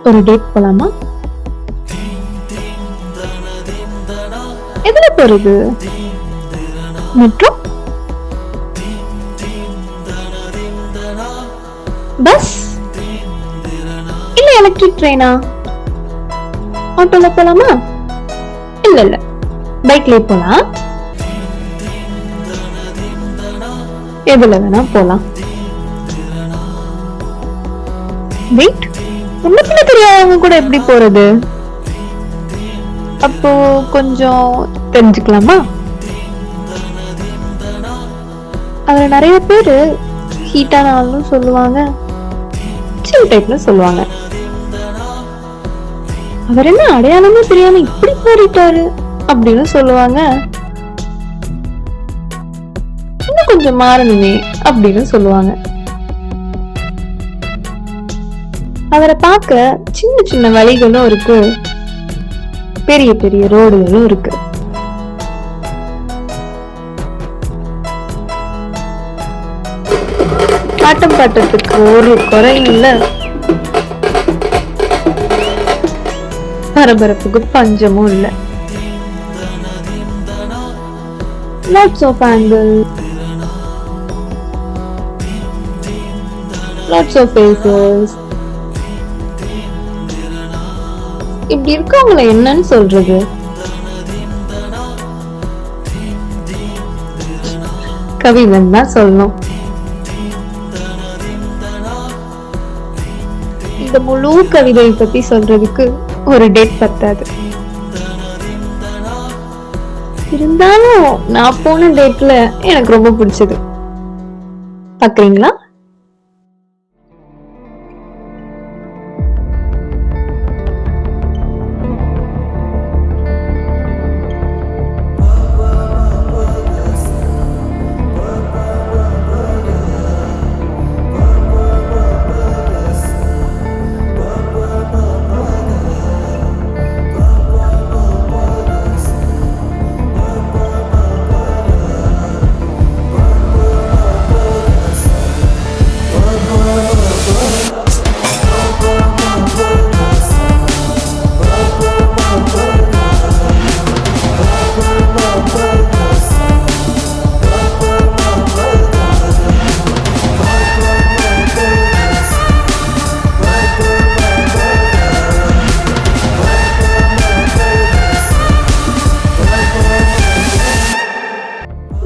ஒரு டேட் போலாமா? எதுல போறது? மெட்ரோ, பஸ், இல்ல எலக்ட்ரிக் ட்ரெயினா? ஆட்டோல போலாமா? இல்ல இல்ல, பைக்ல போலாம். எதுல வேணா போலாம். வெயிட், முன்ன தெரியாதவங்க கூட எப்படி போறது? அப்போ கொஞ்சம் தெரிஞ்சுக்கலாமா? அதுல நிறைய பேரு ஹீட்டான ஆளும் சொல்லுவாங்க, சில் டைப்ல சொல்லுவாங்க. அவர் என்ன அடையாளமே தெரியாம இப்படி மாறிட்டாரு அப்படின்னு சொல்லுவாங்க. இன்னும் கொஞ்சம் மாறணுமே அப்படின்னு சொல்லுவாங்க. அவரை பார்க்க சின்ன சின்ன வழிகளும் இருக்கு, பெரிய பெரிய ரோடுகளும் இருக்கு. ஆட்டம் பாட்டத்துக்கு ஒரு குறையும் இல்ல, பரபரப்புக்கு பஞ்சமும் இல்ல. Lots of angles, lots of faces. இப்படி இருக்கவங்கள என்னன்னு சொல்றது? கவிஞன் தான் சொல்லணும். இந்த முழு கவிதையை பத்தி சொல்றதுக்கு ஒரு டேட் பத்தாது. இருந்தாலும் நான் போன டேட்ல எனக்கு ரொம்ப பிடிச்சது. பாக்குறீங்களா?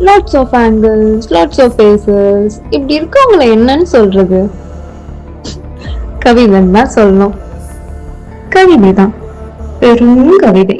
Lots of angles, lots of faces. இப்படி இருக்கவங்கள என்னன்னு சொல்றது? கவிஞன் தான் சொல்லணும். கவிதை தான், பெரும் கவிதை.